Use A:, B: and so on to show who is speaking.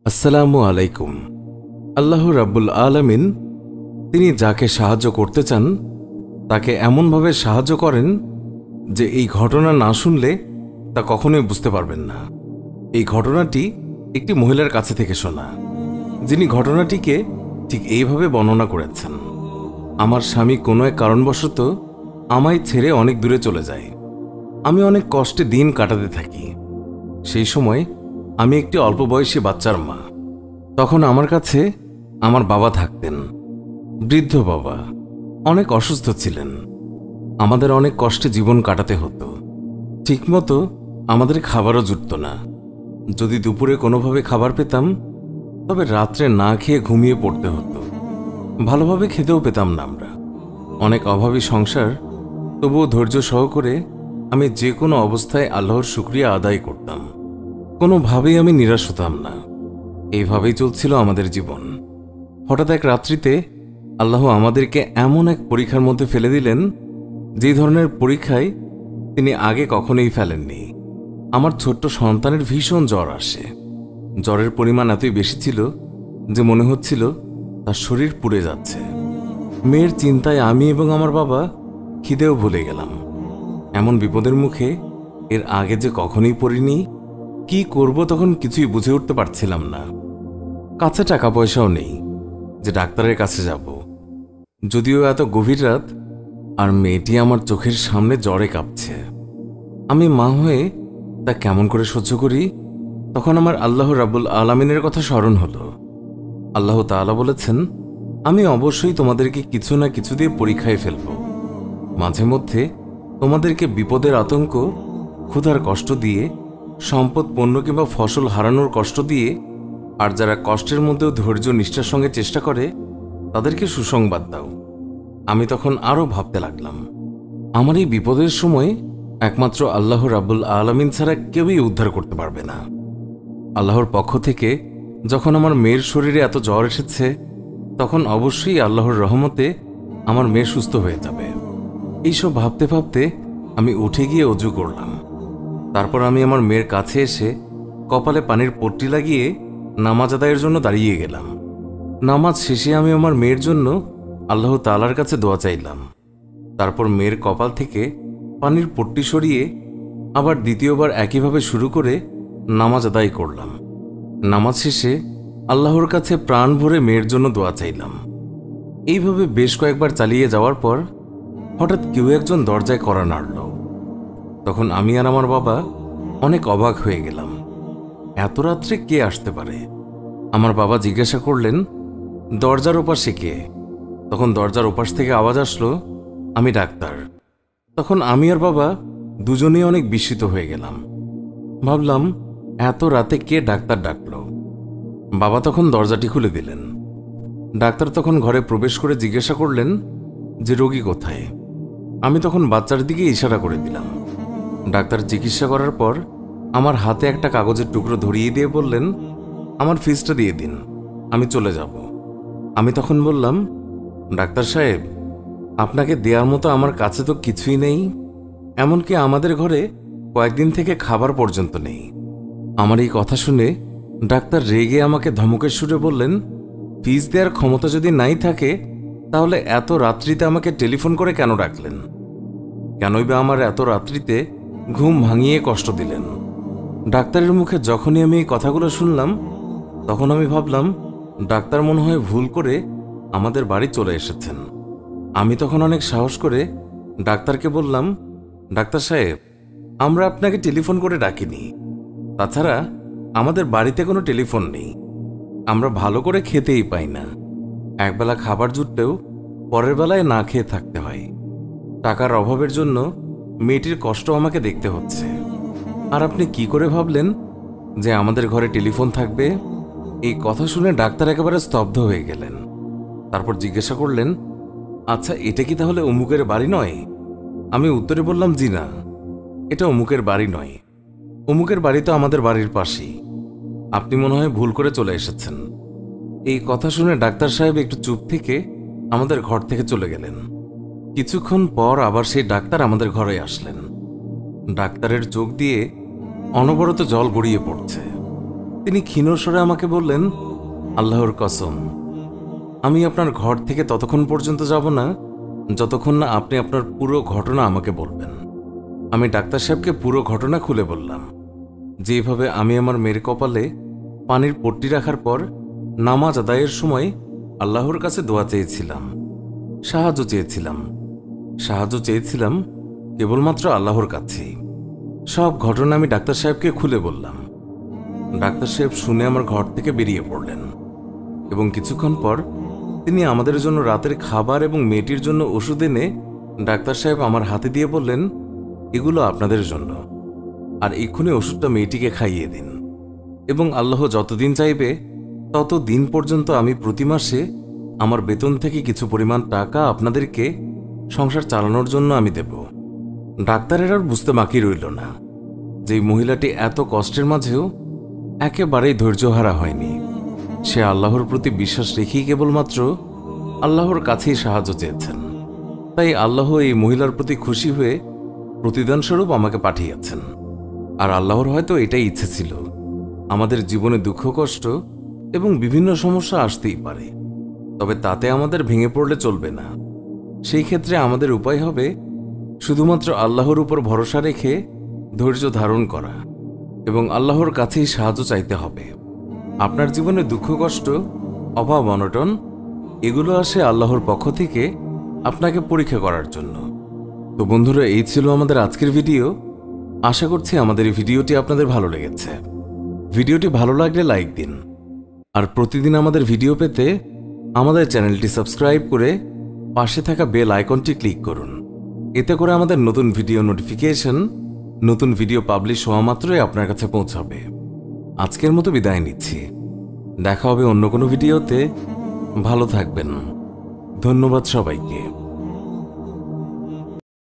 A: আসসালামু আলাইকুম। আল্লাহ রাব্বুল আলামিন তিনি যাকে সাহায্য করতে চান তাকে এমনভাবে সাহায্য করেন যে এই ঘটনা না শুনলে তা কখনোই বুঝতে পারবেন না। এই ঘটনাটি একটি মহিলার কাছে থেকে শোনা, যিনি ঘটনাটিকে ঠিক এইভাবে বর্ণনা করেছেন। আমার স্বামী কোনো এক কারণবশত আমায় ছেড়ে অনেক দূরে চলে যায়। আমি অনেক কষ্টে দিন কাটাতে থাকি। সেই সময় আমি একটি অল্প বয়সী বাচ্চার মা। তখন আমার কাছে আমার বাবা থাকতেন। বৃদ্ধ বাবা অনেক অসুস্থ ছিলেন। আমাদের অনেক কষ্টে জীবন কাটাতে হতো। ঠিকমতো আমাদের খাবারও জুটত না। যদি দুপুরে কোনোভাবে খাবার পেতাম তবে রাত্রে না খেয়ে ঘুমিয়ে পড়তে হতো। ভালোভাবে খেতেও পেতাম না আমরা। অনেক অভাবী সংসার, তবুও ধৈর্য সহকারে আমি যে কোনো অবস্থায় আল্লাহর শুকরিয়া আদায় করতাম। কোনোভাবেই আমি নিরাশ হতাম না। এইভাবেই চলছিল আমাদের জীবন। হঠাৎ এক রাত্রিতে আল্লাহ আমাদেরকে এমন এক পরীক্ষার মধ্যে ফেলে দিলেন, যে ধরনের পরীক্ষায় তিনি আগে কখনোই ফেলেননি। আমার ছোট্ট সন্তানের ভীষণ জ্বর আসে। জ্বরের পরিমাণ এতই বেশি ছিল যে মনে হচ্ছিল তার শরীর পুড়ে যাচ্ছে। মেয়ের চিন্তায় আমি এবং আমার বাবা খিদেও ভুলে গেলাম। এমন বিপদের মুখে এর আগে যে কখনোই পড়িনি। কি করব তখন কিছুই বুঝে উঠতে পারছিলাম না। কাছে টাকা পয়সাও নেই যে ডাক্তারের কাছে যাব। যদিও এত গভীর রাত, আর মেয়েটি আমার চোখের সামনে জ্বরে কাঁপছে। আমি মা হয়ে তা কেমন করে সহ্য করি? তখন আমার আল্লাহ রাব্বুল আলামিনের কথা স্মরণ হলো। আল্লাহ তাআলা বলেছেন, আমি অবশ্যই তোমাদেরকে কিছু না কিছু দিয়ে পরীক্ষায় ফেলব। মাঝে মধ্যে তোমাদেরকে বিপদের আতঙ্ক, ক্ষুধার কষ্ট দিয়ে, সম্পদ, পণ্য কিংবা ফসল হারানোর কষ্ট দিয়ে, আর যারা কষ্টের মধ্যেও ধৈর্য নিষ্ঠার সঙ্গে চেষ্টা করে তাদেরকে সুসংবাদ দাও। আমি তখন আরও ভাবতে লাগলাম, আমার এই বিপদের সময় একমাত্র আল্লাহ রাব্বুল আলামিন ছাড়া কেউই উদ্ধার করতে পারবে না। আল্লাহর পক্ষ থেকে যখন আমার মেয়ের শরীরে এত জ্বর এসেছে, তখন অবশ্যই আল্লাহর রহমতে আমার মেয়ে সুস্থ হয়ে যাবে। এইসব ভাবতে ভাবতে আমি উঠে গিয়ে অজু করলাম। তারপর আমি আমার মেয়ের কাছে এসে কপালে পানির পট্টি লাগিয়ে নামাজ আদায়ের জন্য দাঁড়িয়ে গেলাম। নামাজ শেষে আমি আমার মেয়ের জন্য আল্লাহ তাআলার কাছে দোয়া চাইলাম। তারপর মেয়ের কপাল থেকে পানির পট্টি সরিয়ে আবার দ্বিতীয়বার একইভাবে শুরু করে নামাজ আদায় করলাম। নামাজ শেষে আল্লাহর কাছে প্রাণ ভরে মেয়ের জন্য দোয়া চাইলাম। এইভাবে বেশ কয়েকবার চালিয়ে যাওয়ার পর হঠাৎ কেউ একজন দরজায় কড়া নাড়ল। তখন আমি আর আমার বাবা অনেক অবাক হয়ে গেলাম। এত রাত্রে কে আসতে পারে? আমার বাবা জিজ্ঞাসা করলেন, দরজার ওপাশে কে? তখন দরজার ওপাশ থেকে আওয়াজ আসলো, আমি ডাক্তার। তখন আমি আর বাবা দুজনেই অনেক বিস্মিত হয়ে গেলাম। ভাবলাম, এত রাতে কে ডাক্তার ডাকল? বাবা তখন দরজাটি খুলে দিলেন। ডাক্তার তখন ঘরে প্রবেশ করে জিজ্ঞাসা করলেন যে রোগী কোথায়। আমি তখন বাচ্চার দিকে ইশারা করে দিলাম। ডাক্তার চিকিৎসা করার পর আমার হাতে একটা কাগজের টুকরো ধরিয়ে দিয়ে বললেন, আমার ফিসটা দিয়ে দিন, আমি চলে যাব। আমি তখন বললাম, ডাক্তার সাহেব, আপনাকে দেওয়ার মতো আমার কাছে তো কিছুই নেই। এমনকি আমাদের ঘরে কয়েকদিন থেকে খাবার পর্যন্ত নেই। আমার এই কথা শুনে ডাক্তার রেগে আমাকে ধমকের সুরে বললেন, ফিস দেওয়ার ক্ষমতা যদি নাই থাকে তাহলে এত রাত্রিতে আমাকে টেলিফোন করে কেন ডাকলেন? কেনই বা আমার এত রাত্রিতে ঘুম ভাঙিয়ে কষ্ট দিলেন? ডাক্তারের মুখে যখনই আমি এই কথাগুলো শুনলাম, তখন আমি ভাবলাম, ডাক্তার মনে হয় ভুল করে আমাদের বাড়ি চলে এসেছেন। আমি তখন অনেক সাহস করে ডাক্তারকে বললাম, ডাক্তার সাহেব, আমরা আপনাকে টেলিফোন করে ডাকিনি। তাছাড়া আমাদের বাড়িতে কোনো টেলিফোন নেই। আমরা ভালো করে খেতেই পাই না। একবেলা খাবার জুটলেও পরের বেলায় না খেয়ে থাকতে হয়। টাকার অভাবের জন্য মেয়েটির কষ্ট আমাকে দেখতে হচ্ছে। আর আপনি কি করে ভাবলেন যে আমাদের ঘরে টেলিফোন থাকবে? এই কথা শুনে ডাক্তার একেবারে স্তব্ধ হয়ে গেলেন। তারপর জিজ্ঞাসা করলেন, আচ্ছা, এটা কি তাহলে অমুকের বাড়ি নয়? আমি উত্তরে বললাম, জি না, এটা অমুকের বাড়ি নয়। অমুকের বাড়ি তো আমাদের বাড়ির পাশেই। আপনি মনে হয় ভুল করে চলে এসেছেন। এই কথা শুনে ডাক্তার সাহেব একটু চুপ থেকে আমাদের ঘর থেকে চলে গেলেন। কিছুক্ষণ পর আবার সেই ডাক্তার আমাদের ঘরে আসলেন। ডাক্তারের চোখ দিয়ে অনবরত জল গড়িয়ে পড়ছে। তিনি ক্ষীণ স্বরে আমাকে বললেন, আল্লাহর কসম, আমি আপনার ঘর থেকে ততক্ষণ পর্যন্ত যাব না যতক্ষণ না আপনি আপনার পুরো ঘটনা আমাকে বলবেন। আমি ডাক্তার সাহেবকে পুরো ঘটনা খুলে বললাম, যেভাবে আমি আমার মেয়ের কপালে পানির পট্টি রাখার পর নামাজ আদায়ের সময় আল্লাহর কাছে দোয়া চেয়েছিলাম, সাহায্য চেয়েছিলাম কেবলমাত্র আল্লাহর কাছেই। সব ঘটনা আমি ডাক্তার সাহেবকে খুলে বললাম। ডাক্তার সাহেব শুনে আমার ঘর থেকে বেরিয়ে পড়লেন এবং কিছুক্ষণ পর তিনি আমাদের জন্য রাতের খাবার এবং মেয়েটির জন্য ওষুধ এনে ডাক্তার সাহেব আমার হাতে দিয়ে বললেন, এগুলো আপনাদের জন্য, আর এক্ষুনি ওষুধটা মেয়েটিকে খাইয়ে দিন, এবং আল্লাহ যতদিন চাইবে তত দিন পর্যন্ত আমি প্রতি মাসে আমার বেতন থেকে কিছু পরিমাণ টাকা আপনাদেরকে সংসার চালানোর জন্য আমি দেব। ডাক্তারের আর বুঝতে বাকি রইল না যে মহিলাটি এত কষ্টের মাঝেও একেবারেই ধৈর্যহারা হয়নি। সে আল্লাহর প্রতি বিশ্বাস রেখেই কেবলমাত্র আল্লাহর কাছেই সাহায্য চেয়েছেন। তাই আল্লাহ এই মহিলার প্রতি খুশি হয়ে প্রতিদানস্বরূপ আমাকে পাঠিয়েছেন। আর আল্লাহর হয়তো এটাই ইচ্ছে ছিল, আমাদের জীবনে দুঃখ কষ্ট এবং বিভিন্ন সমস্যা আসতেই পারে, তবে তাতে আমাদের ভেঙে পড়লে চলবে না। সেই ক্ষেত্রে আমাদের উপায় হবে শুধুমাত্র আল্লাহর উপর ভরসা রেখে ধৈর্য ধারণ করা এবং আল্লাহর কাছেই সাহায্য চাইতে হবে। আপনার জীবনে দুঃখ কষ্ট, অভাব অনটন এগুলো আসে আল্লাহর পক্ষ থেকে আপনাকে পরীক্ষা করার জন্য। তো বন্ধুরা, এই ছিল আমাদের আজকের ভিডিও। আশা করছি আমাদের এই ভিডিওটি আপনাদের ভালো লেগেছে। ভিডিওটি ভালো লাগলে লাইক দিন, আর প্রতিদিন আমাদের ভিডিও পেতে আমাদের চ্যানেলটি সাবস্ক্রাইব করে পাশে থাকা বেল আইকনটি ক্লিক করুন। এতে করে আমাদের নতুন ভিডিও নোটিফিকেশন, নতুন ভিডিও পাবলিশ হওয়া মাত্রই আপনার কাছে পৌঁছাবে। আজকের মতো বিদায় নিচ্ছি, দেখা হবে অন্য কোনো ভিডিওতে। ভালো থাকবেন। ধন্যবাদ সবাইকে।